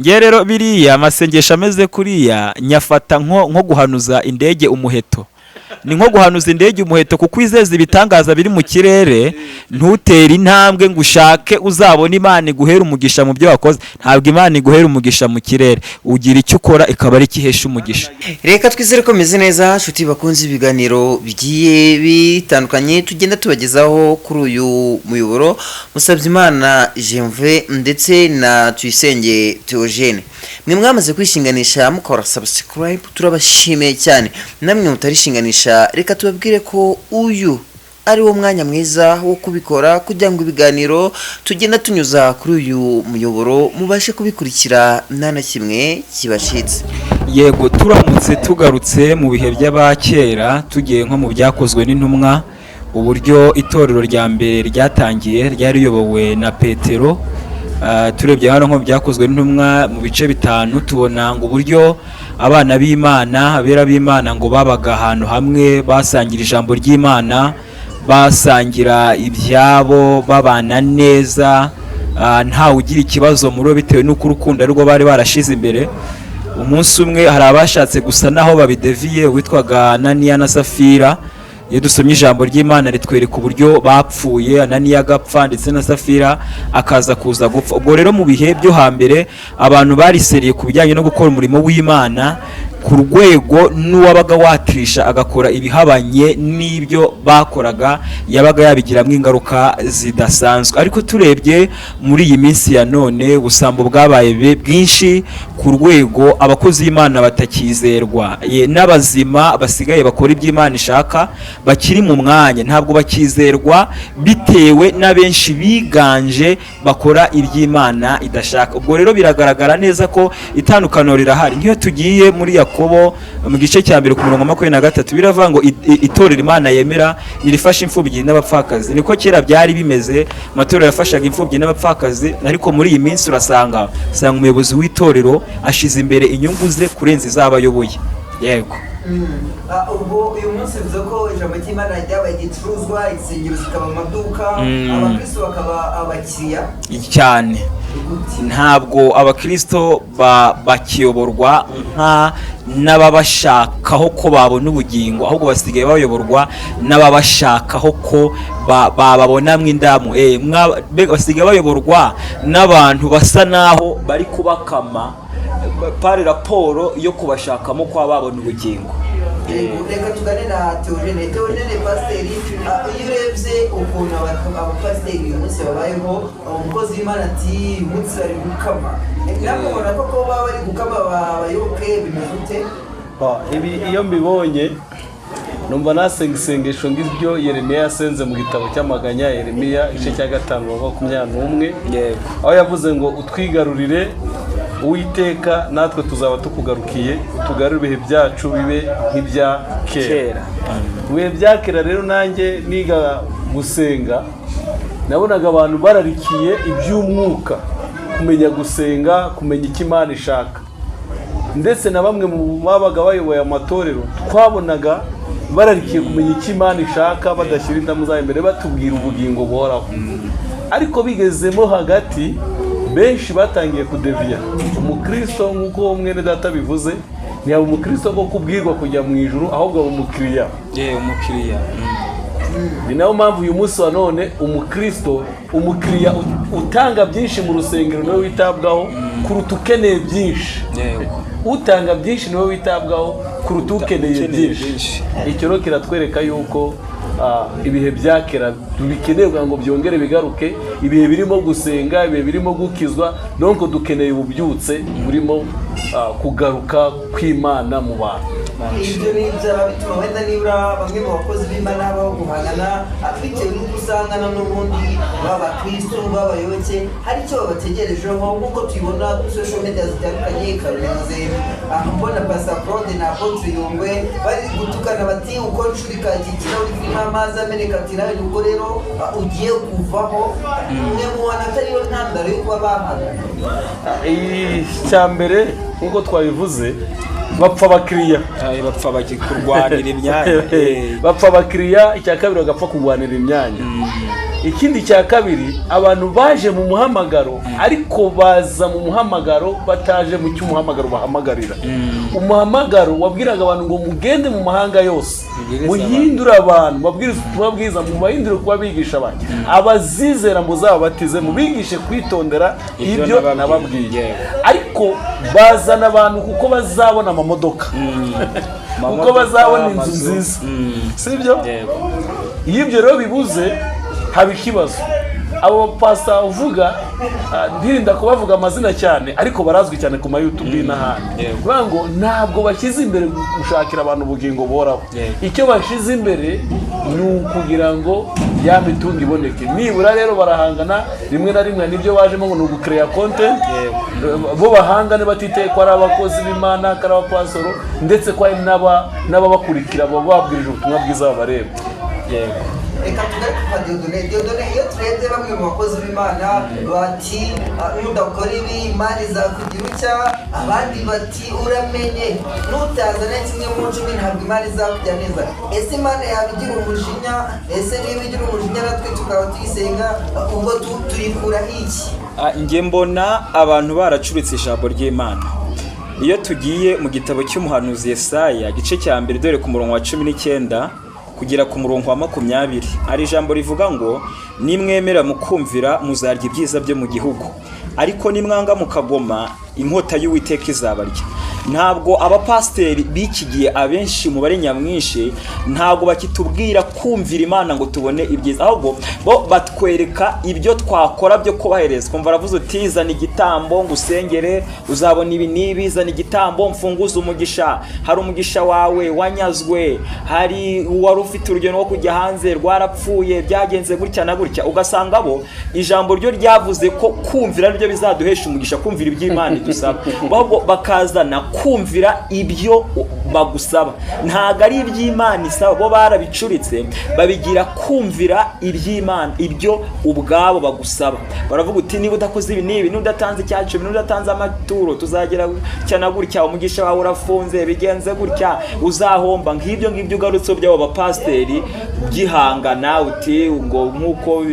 Nge rero biriya amasengesho ameze kuriya nyafata nko guhanuza indege umuheto. Ni nko guhanuza indege umuheto kuko izeza ibitangaza biri mu kirere, ntutera intambwe ngo ushake uzabona Imana iguhera umugisha mu byo wakoze. Ntabwo Imana iguhera umugisha mu kirere, ugira icyo ukora ikaba ari kihesha umugisha. Reka twizere ko meze neza nshuti bakunze ibiganiro bigiye bitandukanye tugenda tubagezaho kuri uyu muyoboro. Musabyimana Janvier ndetse na Tuyisenge Theogene, mwe mwamaze kwishinganisha mukora subscribe, turabashimiye cyane. Namwe mutarishinganisha, reka tubabwire ko uyu ari wo mwanya mwiza wo kubikora kugira ngo ibiganiro tugenda tunyuza kuri uyu muyoboro mubashe kubikurikira nta na kimwe kibashitse. Yego, turamutse tugarutse mu bihe by'abakera tugiye nko mu byakozwe n'intumwa, uburyo itorero rya mbere ryatangiye ryari riyobowe na Petero. Turebye hano nko byakozwe n'intumwa mu bice bitanu, tubona ngo uburyo abana b'Imana, abera b'Imana ngo babaga ahantu hamwe basangira ijambo ry'Imana, basangira ibyabo, babana neza, ntawe ugira ikibazo muri bo bitewe n'uko urukundo ariko bari barashize imbere. Umunsi umwe hari abashatse gusa naho babideviye, witwaga Ananiya na Safira. Iyo dusomye ijambo ry'Imana ritwereka uburyo bapfuye, Ananiya agapfa ndetse na Safira akaza kuza gupfa. Ubwo rero mu bihe byo hambere abantu bariseriye ku bijyanye no gukora umurimo w'Imana ku rwego n'uwabaga watirisha agakora ibihabanye n'ibyo bakoraga yabaga yabigiramo ingaruka zidasanzwe. Ariko turebye muri iyi minsi ya none ubusambo bwabaye bwinshi ku rwego abakozi b'Imana batakizerwa, n'abazima basigaye bakora iby'Imana ishaka bakiri mu mwanya ntabwo bakizerwa bitewe n'abenshi biganje bakora iby'Imana idashaka. Ubwo rero biragaragara neza ko itandukaniro rirahari. Nk'iyo tugiye muri Yakobo mu gice cya mbere ku murongo 23 biravuga ngo itorero Imana yemera nirifasha imfubyi n'abapfakazi. Niko kera byari bimeze, amatorero yafashaga imfubyi n'abapfakazi, ariko muri iyi minsi urasanga umuyobozi w'itorero ashize imbere inyungu ze kurenza iz'abayoboye. Yego. Ubwo uyu munsi bivuze ko ijambo ry'Imana ryabaye igicuruzwa, insengero zikaba amaduka, abakristo bakaba abakiriya cyane. Ntabwo abakristo bakiyoborwa n'ababashakaho ko babona ubugingo, ahubwo basigaye bayoborwa n'ababashakaho ko bababonamwe indamu. Basigaye bayoborwa n'abantu basa naho bari kubakama pari raporo yo kubashakamo kwa babona ubugingo. Reka tugane na Theogene pasiteri. Iyo urebye ukuntu abapasiteri uyu munsi babayeho, umukozi w'Imana ati uyu munsi bari gukama, namubona ko baba bari gukama abayoboke bimeze ute? Ibi iyo mbibonye numva nasenga isengesho ng'ibyo Yeremiya yasenze mu gitabo cy'amaganya, Yeremiya igice cya 5:21, aho yavuze ngo utwigarurire Uwiteka natwe tuzaba tukugarukiye, tugarure ibihe byacu bibe nk'ibya kera. Ibihe bya kera rero nanjye niga gusenga nabonaga abantu bararikiye iby'umwuka, kumenya gusenga, kumenya icyo Imana ishaka. Ndetse na bamwe mu babaga bayoboye amatorero twabonaga bararikiye kumenya icyo Imana ishaka, badashyira indamu zabo imbere, batubwira ubugingo buhoraho. Ariko bigezemo hagati benshi batangiye kudeviya. Umukristo nk'uko mwene data bivuze, ntiyaba umukristo wo kubwirwa kujya mu ijuru, ahubwo aba umukiriya. Umukiriya. Ni nayo mpamvu uyu munsi wa none umukiriya utanga byinshi mu rusengero niwe witabwaho kuruta ukeneye byinshi. Utanga byinshi niwe witabwaho kuruta ukeneye byinshi. Icyo rero kiratwereka yuko ibihe bya kera bikenerwa ngo byongere bigaruke, ibihe birimo gusenga, ibihe birimo gukizwa, donc dukeneye ububyutse burimo kugaruka kw'Imana mu bantu. Ibyo nibyo bituma wenda nibura bamwe mu bakozi b'Imana baho guhangana bitewe n'uko usangana n'ubundi b'abakristo b'abayoboke hari icyo babategerejeho, nk'uko tubibona kuri social media zitandukanye. Karenze mbona Pastor Claude na Apotre Yungwe bari gutukana bati uko nshurika ikikira uri kirimo amazi ameneka, ati nawe nuko rero ugiye kuvaho. Umwe mu bantu atari yo ntandaro yo kuba bahangana. Icya mbere nk'uko twabivuze, bapfa abakiriya, bapfa kurwanira imyanya. Bapfa abakiriya, icya kabiri bagapfa kurwanira imyanya. ikindi cya kabiri abantu baje mu muhamagaro ariko baza mu muhamagaro bataje mu cy'umuhamagaro bahamagarira. Umuhamagaro wabwiraga abantu ngo mugende mu mahanga yose muhindure abantu babwiriza ubutumwa bwiza mubahindure kuba bigisha abantu abazizera muzababatize mubigishe kwitondera ibyo nababwiye. Ariko bazana abantu kuko bazabona amamodoka kuko bazabona inzu nziza, sibyo? Iyo ibyo rero bibuze haba ikibazo. Abo pastor uvuga ndirinda kubavuga amazina cyane ariko barazwi cyane ku ma YouTube n'ahandi. Kuvuga ngo ntabwo bashyize imbere gushakira abantu ubugingo boraho. Icyo bashize imbere ni ukugira ngo ya mitungo iboneke. Nibura rero barahangana rimwe na rimwe nibyo bajemo ngo ni ugucreate content. Bo bahangane batiteye ko ari abakozi b'Imana, ko ari abapasoro ndetse ko ari n'ababakurikira bababwirije ubutumwa bwiza babareba. Reka tugaruke kwa Dieudonné, iyo turebye bamwe mu bakozi b'Imana bati nudakora ibi Imana izakugira utya, abandi bati uramenye nutazana kimwe mu cumi ntabwo Imana izakujya neza. Ese Imana yabigira umujinya? Ese niba igira umujinya natwe tukaba tuyisenga ubwo turikura iki? Njye mbona abantu baracuritse ijambo ry'Imana. Iyo tugiye mu gitabo cy'umuhanuzi Yesaya gice cya mbere dore ku murongo wa 19 kugera ku murongo wa 20 ari ijambo rivuga ngo nimwemera mukumvira muzarya ibyiza byo mu gihugu, ariko nimwanga mukagoma inkota y'Uwiteka izabarya. Ntabwo abapasteri bikigiye abenshi mu bari nyamwinshi ntabwo bakitubwira kumvira Imana ngo tubone ibyiza, ahubwo bo batwereka ibyo twakora byo kubahereza. Kumva aravuze uti zana igitambo ngo usengere uzabona ibi nibi, zana igitambo mfunguza umugisha, hari umugisha wawe wanyazwe, hari wari ufite urugendo rwo kujya hanze rwarapfuye, byagenze gutya na gutya. Ugasanga bo ijambo ryo ryavuze ko kumvira ryo bizaduhesha umugisha, kumvira iby'Imana idusaba, ahubwo bakazana kumvira ibyo bagusaba. Ntago ari iby'Imana isaba, bo barabicuritse babigira kumvira iby'Imana, ibyo ubwabo bagusaba. Baravuga uti niba udakoze ibi nibi, nudatanze icyacu, nudatanze amaturo tuzagera cyana gutya, umugisha wawe urafunze, bigenze gutya, uzahomba. Ngibyo ugarutse by'abo bapasteri gihangana uti ngo nkuko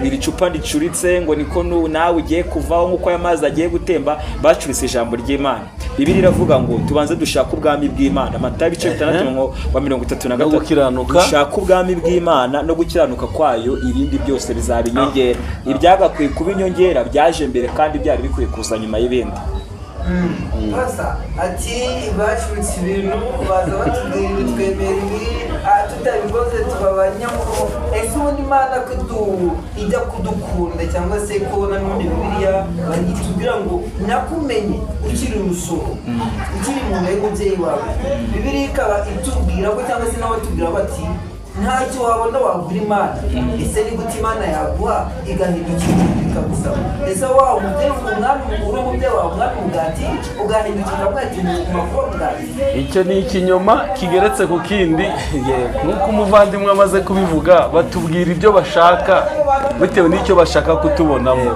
iri cupa ricuritse ngo niko nawe ugiye kuvaho nkuko yamazi agiye gutemba. Bacuritse ijambo ry'Imana. Bibiliya iravuga ngo tubanze dushaka ubwami bw'Imana. Matayo 6:33 dushaka ubwami bw'Imana no gukiranuka kwayo, ibindi byose bizaba inyongera. Ibyagakwiye kuba inyongera byaje mbere kandi byari bikwiye kuza nyuma y'ibindi. Basa ati bacuritse ibintu baza batubwira twemera ibi tutabikoze tubabanyamuro. Ese ubundi Imana ijya kudukunda cyangwa se ko nanone Bibiliya bagitubwira ngo nakumenye ukiri urusoro ukiri mu nda y'umubyeyi wawe. Bibiliya ikaba itubwira ko cyangwa se n'abatubwira bati ntacyo wabona wagura Imana. Ese ni gute Imana yaguha igahindukira ikagusaba? Ese wa umubyeyi umwami uri umubyeyi wawe umwami mugati ugahindukira bwati mu makuru bwati? Icyo ni ikinyoma kigeretse ku kindi. Nk'uko umuvandimwe amaze kubivuga, batubwira ibyo bashaka bitewe n'icyo bashaka kutubonamo.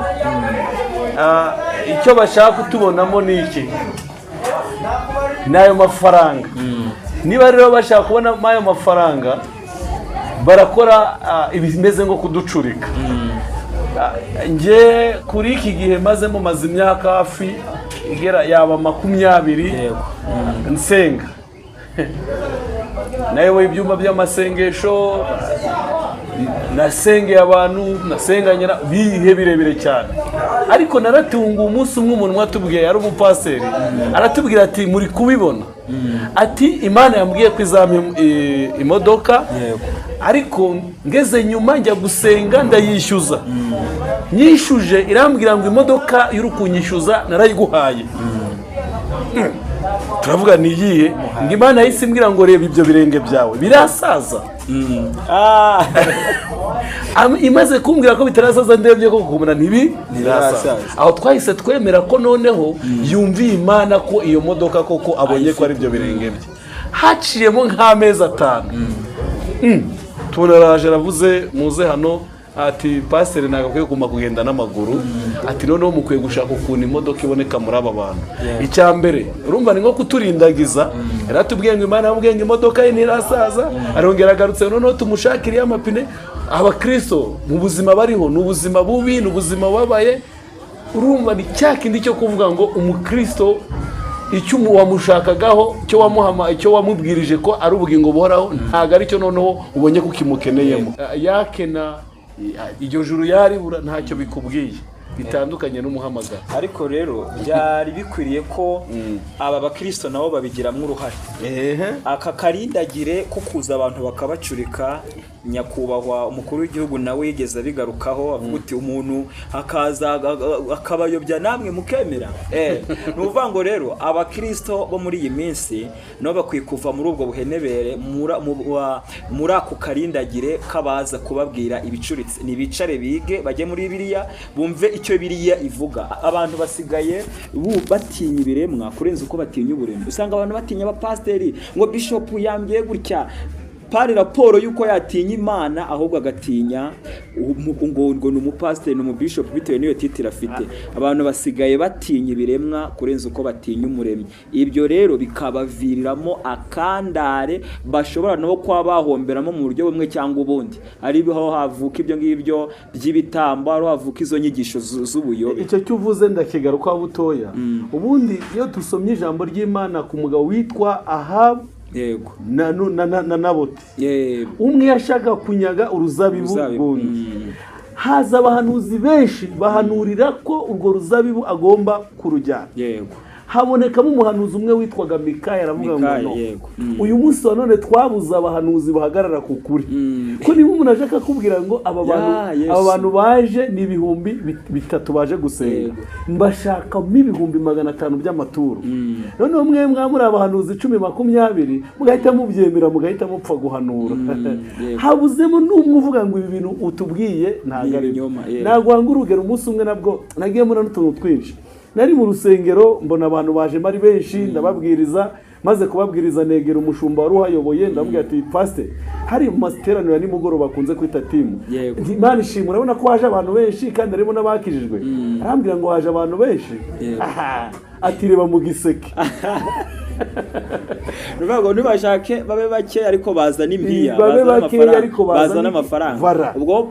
Icyo bashaka kutubonamo ni iki? N'ayo mafaranga. Niba rero bashaka kubona ayo mafaranga barakora ibimeze nko kuducurika. Nge kuri iki gihe maze imyaka hafi igera yaba 20 nsenga. Nawe ibyumba by'amasengesho nasengeye abantu, nasenganye bihe birebire cyane. Ariko naratunga umunsi umwe umuntu watubwiye yari umupaseri aratubwira ati muri kubibona ati Imana yambwiye ko izampa imodoka, ariko ngeze nyuma njya gusenga ndayishyuza. Nyishuje irambwira ngo imodoka y'urukunyishyuza narayiguhaye. Turavuga ni iyihe? Ngo Imana yahise imbwira ngo reba ibyo birenge byawe birasaza. Imaze kumbwira ko bitarasaza ndebye ko kumuna ntibirasaza. Aho twahise twemera ko noneho yumviye Imana ko iyo modoka koko abonye ko ari byo birenge bye. Haciyemo nk'amezi 5 tubona araje aravuze muze hano ati pasiteri ntabwo akwiye kuguma kugenda n'amaguru, ati noneho mukwiye gushaka ukuntu imodoka iboneka muri aba bantu. Icya mbere urumva ni nko kuturindagiza, yaratubwiye ngo Imana yamubwiye ngo imodoka ye ntirasaza, arongera agarutse noneho tumushakiriye amapine. Abakristo mu buzima bariho ni ubuzima bubi, ni ubuzima bubabaye. Urumva ni cya kindi cyo kuvuga ngo umukristo icyo wamushakagaho, icyo wamubwirije ko ari ubugingo buhoraho, ntabwo ari cyo noneho ubonye ko kimukeneyemo. Yakena iryo juru yaribura ntacyo bikubwiye, bitandukanye n'umuhamagaro. Ariko rero byari bikwiriye ko aba bakristo nabo babigiramo uruhare. Aka karindagire ko kuza abantu bakabacurika, nyakubahwa umukuru w'igihugu nawe yigeze abigarukaho avuga uti umuntu akaza akabayobya namwe mukemera. Ni ukuvuga ngo rero abakristo bo muri iyi minsi nabo bakwiye kuva muri ubwo buhenebere, muri ako karindagire kabaza kubabwira ibicuritse. Nibicare bige, bajye muri Bibiliya bumve icyo Bibiliya ivuga. Abantu basigaye batinya ibiremwa kurenza uko batinya uburemwe. Usanga abantu batinya abapasiteri ngo bishop yambye gutya, pari raporo yuko yatinya Imana ahubwo agatinya ngo ni umupasiteri ni umubishop bitewe n'iyo titire afite. Abantu basigaye batinya ibiremwa kurenza uko batinya umuremyi. Ibyo rero bikabaviriramo akandare bashobora nabo kuba bahomberamo mu buryo bumwe cyangwa ubundi. Ariho havuka ibyo ngibyo by'ibitambo, ariho havuka izo nyigisho z'ubuyobe. Icyo cyuvuze ndakigaruka butoya. Ubundi iyo dusomye ijambo ry'Imana ku mugabo witwa Ahabu, yego, na Naboti, umwe yashaka kunyaga uruzabibu rw'undi. Haza abahanuzi benshi bahanurira ko urwo ruzabibu agomba kurujyana. Yego. Habonekamo umuhanuzi umwe witwaga Mikaya, aravuga ngo no, uyu munsi wa none twabuze abahanuzi bahagarara ku kuri. Ko niba umuntu aje akakubwira ngo aba bantu baje ni ibihumbi 3 baje gusenga, mbashakamo ibihumbi 500 by'amaturo. Noneho mwe mwamuri abahanuzi 10-20 mugahita mubyemera, mugahita mupfa guhanura. Habuzemo n'umwe uvuga ngo ibi bintu utubwiye ntago ari byo. Nagwanga urugero, umunsi umwe nabwo nagiye muri n'utuntu twinshi. Nari mu rusengero mbona abantu baje mari benshi, ndababwiriza, maze kubabwiriza negera umushumba wari uhayoboye, ndamubwira ati pastor, hari mu materaniro nimugoroba bakunze kwita timu, Imana ishimwe, urabona ko haje abantu benshi kandi harimo n'abakijijwe. Arambwira ngo haje abantu benshi, ati reba mu giseke. Nuvuga nibashake babe bake ariko bazana impiya, bazana amafaranga. Ubwo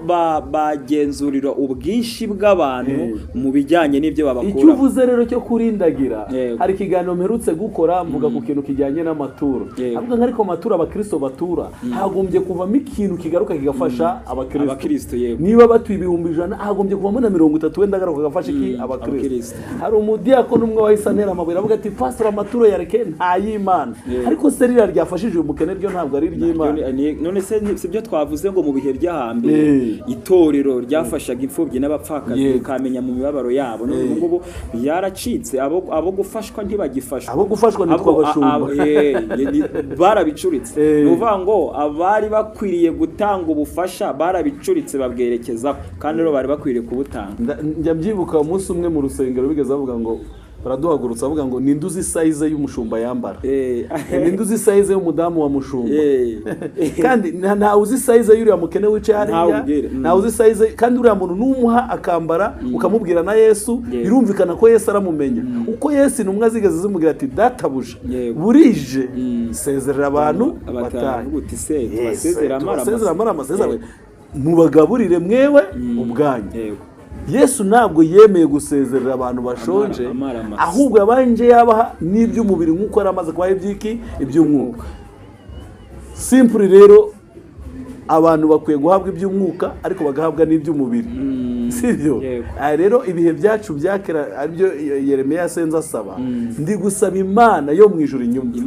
bagenzurira ubwinshi bw'abantu mu bijyanye n'ibyo babakura. Icyo uvuze rero cyo kurindagira, hari ikiganiro mperutse gukora mvuga ku kintu kijyanye n'amaturo. Avuga ngo ariko amaturo abakristo batura hagombye kuvamo ikintu kigaruka kigafasha abakristo. Niba batuye 100 hagombye kuvamo na 30 wenda garuka gafasha iki abakristo. Hari umudiakoni umwe wahise antera amabuye avuga ati pastor, amaturo yareke ntay'Imana. Ariko serira ryafashije umukene ryo ntabwo ari ry'Imana. None se sibyo twavuze ngo mu bihe by'ahambere itorero ryafashaga imfubyi n'abapfakazi kamenya mu mibabaro yabo. None ngubu yaracitse, abo gufashwa ntibagifashwa. Abo gufashwa nitwa bashumba. Barabicuritse. Nuvuga ngo abari bakwiriye gutanga ubufasha barabicuritse babwerekeza, kandi rero bari bakwiriye kubutanga. Njya mbyibuka umunsi umwe mu rusengero bigeze bavuga ngo baraduhagurutsa bavuga ngo ninduzi size y'umushumba yambara, ninduzi size y'umudamu wa mushumba, kandi nta uzi size y'uriya mukene wicaye hariya, nta uzi size, kandi uriya muntu numuha akambara ukamubwira na Yesu, birumvikana ko Yesu aramumenya. Uko Yesu intumwa zigeze zimubwira ati databuja burije sezerera abantu basezera mubagaburire mwewe ubwanyu. Yesu ntabwo yemeye gusezerera abantu bashonje, ahubwo yabanje yabaha n'iby'umubiri nk'uko yari amaze kubaha iby'umwuka. Simple rero abantu bakwiye guhabwa iby'umwuka ariko bagahabwa n'iby'umubiri, sibyo? Rero ibihe byacu byakera aribyo Yeremiya yasenze asaba, ndi gusaba Imana yo mu ijuru inyumve,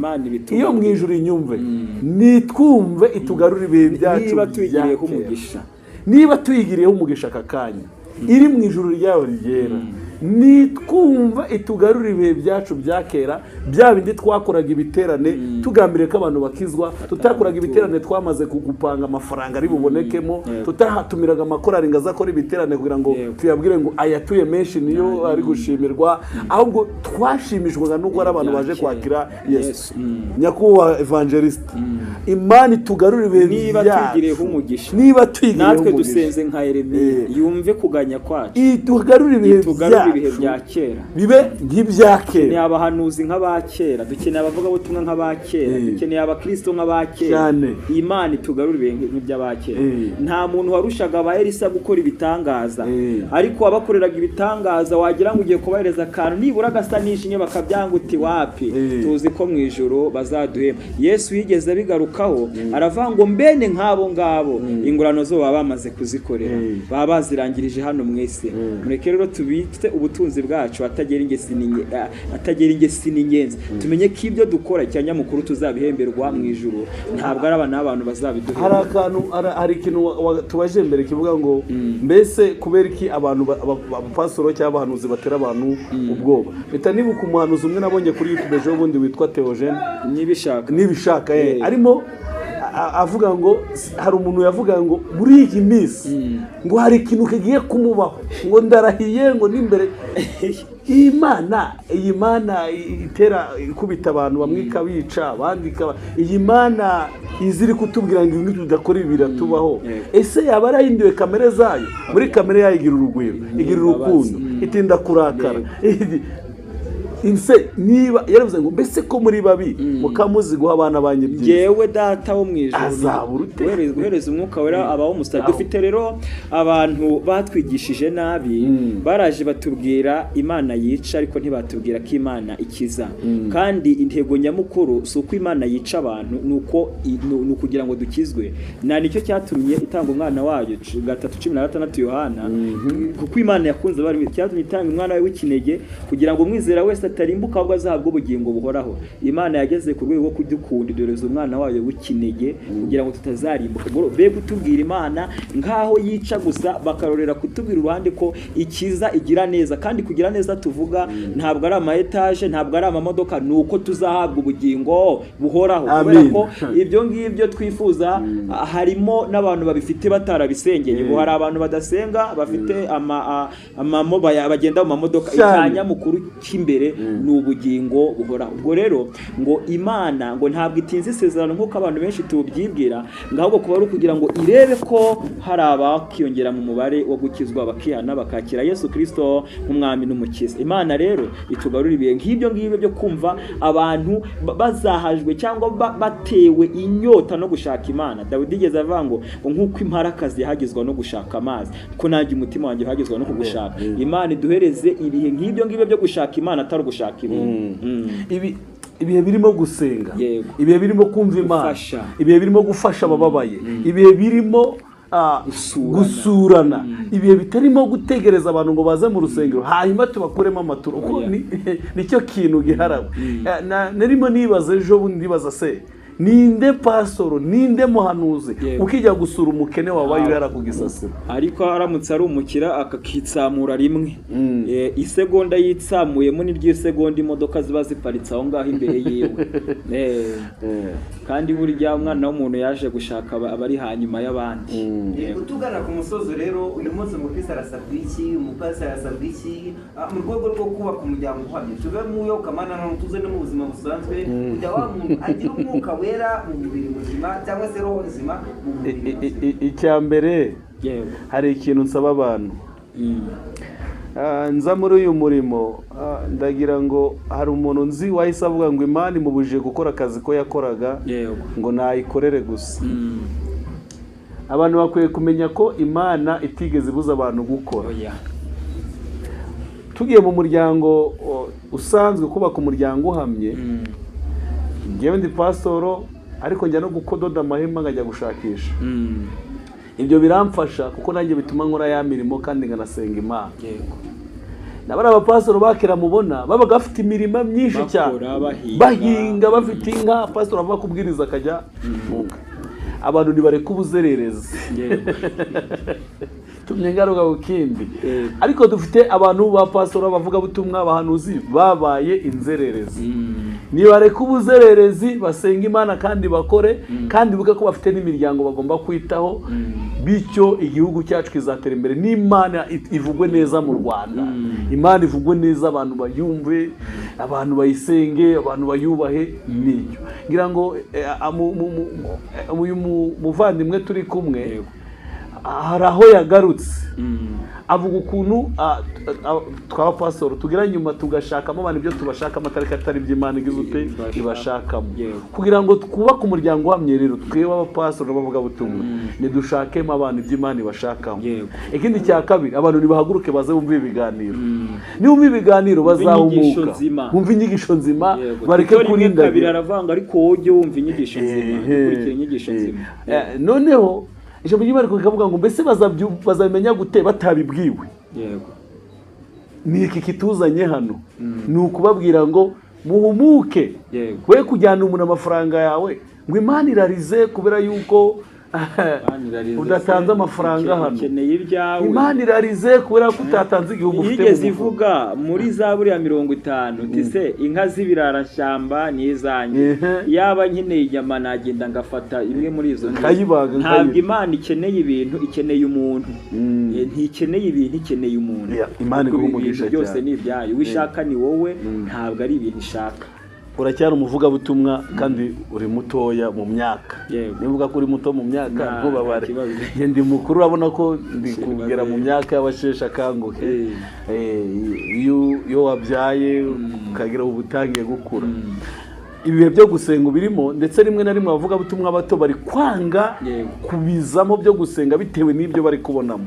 iyo mu ijuru inyumve nitwumve itugarura ibihe byacu byakera, niba tuyigiriyeho umugisha aka kanya iri mu ijuru ryawe ryera, nitwumva itugarura ibihe byacu bya kera, bya bindi twakoraga ibiterane tugambiriye ko abantu bakizwa, tutakoraga ibiterane twamaze gupanga amafaranga ari bubonekemo, tutahatumiraga amakorari ngo azakora ibiterane kugira ngo tuyabwire ngo ayatuye menshi niyo ari gushimirwa, ahubwo twashimishwaga n'uko ari abantu baje kwakira Yesu. Nyakubahwa evangeliste, Imana itugarura ibihe niba twigireho umugisha, niba twigireho natwe dusenze nka Yeremiya, yumve kuganya kwacu, itugarura ibihe bya kera, bibe nk'ibya kera. Ni abahanuzi nk'abakera, dukeneye abavugabutumwa nk'abakera, dukeneye abakristo nk'abakera. Imana itugarura ibihe nk'iby'abakera. Nta muntu warushaga aba Elisa gukora ibitangaza, ariko abakoreraga ibitangaza wagira ngo ugiye kubahereza akantu nibura gasa n'ishinye bakabyanga uti wapi, tuzi ko mu ijoro bazaduhema. Yesu yigeze abigarukaho aravuga ngo mbene nk'abo ngabo ingurano zo baba bamaze kuzikorera, baba bazirangirije hano mwese. Mureke rero tubite ubutunzi bwacu atagera ingesi n'ingenzi, tumenye ko ibyo dukora cyanyamukuru tuzabihemberwa mu ijuru, ntabwo ari abantu bazabiduhera. Hari ikintu tubaje mbere kivuga ngo mbese kubera iki abantu abapasoro cyangwa abahanuzi batera abantu ubwoba. Leta nibuka umuhanuzi umwe nabonye kuri YouTube ejo bundi witwa Theogene nibishaka arimo avuga ngo hari umuntu yavuga ngo muri iyi minsi ngo hari ikintu kigiye kumubaho, ngo ndarahiye ngo n'imbere iyi mana itera ikubita abantu bamwe ikabica abandi iyi mana iziri kutubwira ngo ibintu tudakora ibi biratubaho. Ese yaba yarahinduye kamere zayo? Muri kamere yayo igira urugwiro, igira urukundo, itinda kurakara. Niba yaravuze ngo mbese ko muri babi mukamuzi guha abana banyu byiza, yewe data wo mu ijuru azabura ute guhereza umwuka wera abaho umusaraba. Dufite rero abantu batwigishije nabi, baraje batubwira Imana yica ariko ntibatubwira ko Imana ikiza. Kandi intego nyamukuru si uko Imana yica abantu, ni ukugira ngo dukizwe. Nicyo cyatumye itanga umwana wayo 3:16 Yohana, kuko Imana yakunze abantu, cyatumye itanga umwana wayo w'ikinege kugira ngo umwizera wese atarimbuka ahubwo azahabwa ubugingo buhoraho. Imana yageze ku rwego rwo kudukunda idoreza umwana wayo w'ikinege kugira ngo tutazarimbuka. Be kutubwira Imana nkaho yica gusa, bakarorera kutubwira uruhande ko ikiza igira neza. Kandi kugira neza tuvuga ntabwo ari ama etage, ntabwo ari amamodoka, nuko tuzahabwa ubugingo buhoraho. Kubera ko ibyo ngibyo twifuza harimo n'abantu babifite batarabisengeye. Hari abantu badasenga bafite bagenda mu mamodoka. Icyanya mukuru cy'imbere ni ubugingo buhoraho. Ubwo rero ngo Imana ngo ntabwo itinze isezerano nk'uko abantu benshi tubyibwira, ahubwo kuba ari ukugira ngo irebe ko hari abakiyongera mu mubare wo gukizwa, bakihana bakakira Yesu Kristo nk'umwami n'umukiza. Imana rero itugarura ibihe nk'ibyo ngibyo byo kumva abantu bazahajwe cyangwa batewe inyota no gushaka Imana. Dawidi yigeze avuga ngo nk'uko imparakazi yahagizwa no gushaka amazi, ko nanjye umutima wanjye uhagizwa no kugushaka. Imana iduhereze ibihe nk'ibyo ngibyo byo gushaka Imana atari gushaka ibintu. Ibihe birimo gusenga, ibihe birimo kumva Imana, ibihe birimo gufasha abababaye, ibihe birimo gusurana, ibihe bitarimo gutegereza abantu ngo baze mu rusengero hanyuma tubakuremo amaturo. Nicyo kintu giharawe. Narimo nibaza ejo bundi ndibaza se ninde pasoro, ninde muhanuzi ukijya gusura umukene wabaye yara kugisasira, ariko aramutse ari umukira akakitsamura rimwe isegonda yitsamuyemo n'iry'isegonda imodoka ziba ziparitse aho ngaho imbere yiwe. Kandi burya umwana w'umuntu yaje gushaka abari hanyuma y'abandi. Utugana ku musozo rero uyu munsi umukristo arasabwa iki, umupasiteri arasabwa iki mu rwego rwo kubaka umuryango uhamye? Tuve mu yokamana no tuze no mu buzima busanzwe kujya wa muntu agira umwuka wera mu mubiri muzima cyangwa se roho nzima mu mubiri. Icya mbere hari ikintu nsaba abantu nza muri uyu murimo, ndagira ngo hari umuntu nzi wahise avuga ngo Imana imubujije gukora akazi ko yakoraga ngo nayikorere gusa. Abantu bakwiye kumenya ko Imana itigeze ibuza abantu gukora. Tugiye mu muryango usanzwe, kubaka umuryango uhamye, ngewe ndi pasitoro ariko njya no gukododa amahema nkajya gushakisha. Ibyo biramfasha kuko nanjye bituma nkora ya mirimo kandi nkanasenga Imana. Nabara abapasitoro bakera mubona babaga bafite imirima myinshi cyane, bahinga bafite inka, pasitoro ava kubwiriza akajya. Abantu ntibareka ubuzererezi. tumye ngaruka ku kindi. Ariko dufite abantu ba pastora bavuga butumwa abahanuzi babaye inzererezi. Nibareka ubuzererezi basenga Imana kandi bakore kandi buke ko bafite n'imiryango bagomba kwitaho, bityo igihugu cyacu kizatera imbere n'Imana ivugwe neza mu Rwanda. Imana ivugwe neza, abantu bayumve, abantu bayisenge, abantu bayubahe. Nicyo ngira ngo uyu muvandimwe turi kumwe hari aho yagarutse avuga ukuntu twaba pastor tugira nyuma tugashakamo abantu ibyo tubashakamo atari by'Imana igize ibashakamo, kugira ngo twubake umuryango uhamye. Rero twebwe abapastor bavuga butumwa nidushakemo abantu iby'Imana ibashakamo. Ikindi cya kabiri, abantu nibahaguruke baze bumva ibiganiro, niba ibiganiro bazahumuka bumva inyigisho nzima, bareke kurinda kabiri aravanga, ariko wowe wumva inyigisho nzima, ukurikira inyigisho nzima. Noneho ijambo ry'Imana rikavuga ngo mbese bazabimenya gute batabibwiwe? Ni iki kituzanye hano, ni ukubabwira ngo muhumuke, we kujyana umuntu amafaranga yawe ngo Imana irarize kubera yuko udatanze amafaranga hano. Imana irarize kubera ko utatanze igihugu ufite. Yigeze ivuga muri Zaburi ya 50 tise inka z'ibirarashyamba ni izanjye, yaba nkeneye inyama nagenda ngafata imwe muri izo nkayibaga. Ntabwo Imana ikeneye ibintu, ikeneye umuntu. Ntikeneye ibintu, ikeneye umuntu. Imana igumugisha byose ni ibyayo, wishaka ni wowe, ntabwo ari ibintu ishaka. Uracyari umuvugabutumwa kandi uri mutoya mu myaka. Nivuga ko uri muto mu myaka ntubabare, ndi mukuru, urabona ko ndi kugera mu myaka y'abasheshe akanguhe. Iyo wabyaye ukagira ubutangiye gukura, ibihe byo gusenga birimo, ndetse rimwe na rimwe abavugabutumwa bato bari kwanga kubizamo byo gusenga bitewe n'ibyo bari kubonamo.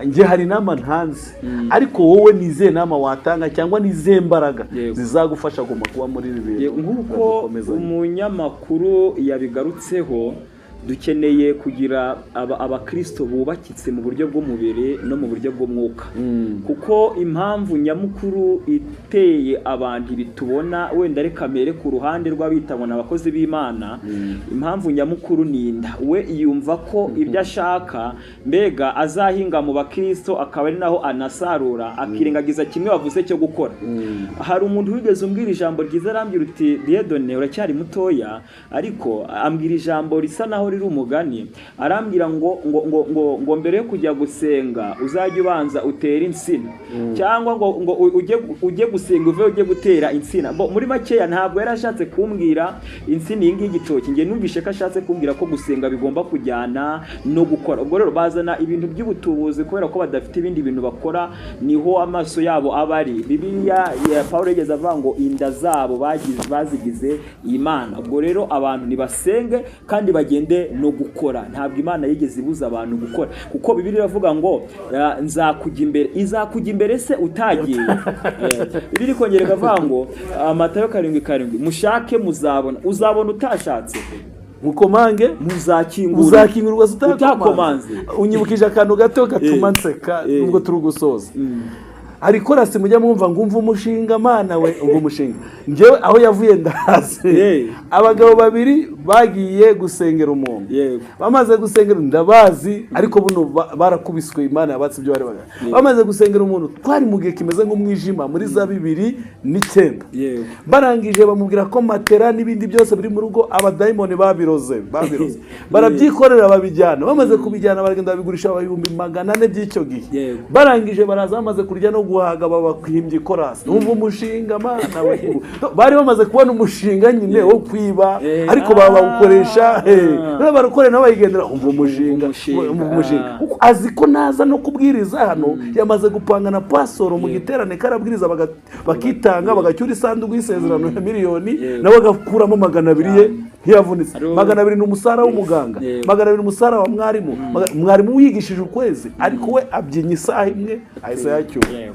Nge hari inama ntanze, ariko wowe nize nama watanga cyangwa nize mbaraga zizagufasha guma kuba muri ibi bintu. Nk'uko umunyamakuru yabigarutseho, dukeneye kugira abakristo bubakitse mu buryo bw'umubiri no mu buryo bw'umwuka, kuko impamvu nyamukuru iteye abantu bitubona, wenda reka mere ku ruhande rw'abitabona abakozi b'Imana, impamvu nyamukuru ninda we yumva ko ibyo ashaka mbega azahinga mu bakristo akaba ari naho anasarura, akirengagiza kimwe bavuze cyo gukora. Hari umuntu wigeze umbwira ijambo ryiza, arambwira uti Dieudonne uracyari mutoya, ariko ambwira ijambo risa naho riri umugani, arambwira ngo mbere yo kujya gusenga uzajya ubanza utera insina, cyangwa ngo ujye gusenga ujye gutera insina. Muri makeya ntabwo yari ashatse kumbwira insina iyi ngiyi igitoki, nge numvishe ko ashatse kumbwira ko gusenga bigomba kujyana no gukora. Ubwo rero bazana ibintu by'ubutubuzi kubera ko badafite ibindi bintu bakora, niho amaso yabo aba ari. Bibiliya ya Pawulo yageze avuga ngo inda zabo bazigize Imana. Ubwo rero abantu nibasenge kandi bagende no gukora. Ntabwo Imana yigeze ibuza abantu gukora, kuko Bibiliya iravuga ngo nzakujya imbere. Izakujya imbere se utagiye? Bibiliya ikongera ikavuga ngo Matayo 7:7 mushake muzabona, uzabona utashatse, mukomange muzakingurwa utakomanze. Unyibukije akantu gato gatuma nseka nubwo turi gusoza. Ariko rasi mujya mwumva ngo umva umushinga Mana we, umva umushinga. Ngewe aho yavuye ndahaze. Abagabo babiri bagiye gusengera umuntu, bamaze gusengera ndabazi, ariko buno barakubiswe, Imana yabatse ibyo bari baga. Bamaze gusengera umuntu, twari mu gihe kimeze nk'umwijima muri za 2009. Barangije bamubwira ko matera n'ibindi byose biri mu rugo abadayimoni babiroze. Barabyikorera babijyana, bamaze kubijyana baragenda babigurisha $400 by'icyo gihe. Barangije baraza bamaze kurya no guhaga babahimbye korasi, umva umushinga Mana we. Bari bamaze kubona umushinga nyine wo kwiba, ariko bawukoresha barakorera nabo bayigendera, umva umushinga. Kuko azi ko naza no kubwiriza hano, yamaze gupanga na pasoro mu giterane karabwiriza, bakitanga bagacyura isanduku y'isezerano ya miliyoni, nabo agakuramo 200 ye ntiyavunitse. 200 ni umusara w'umuganga, 200 ni umusara wa mwarimu wigishije ukwezi, ariko we abyinya isaha imwe ahise yacyura.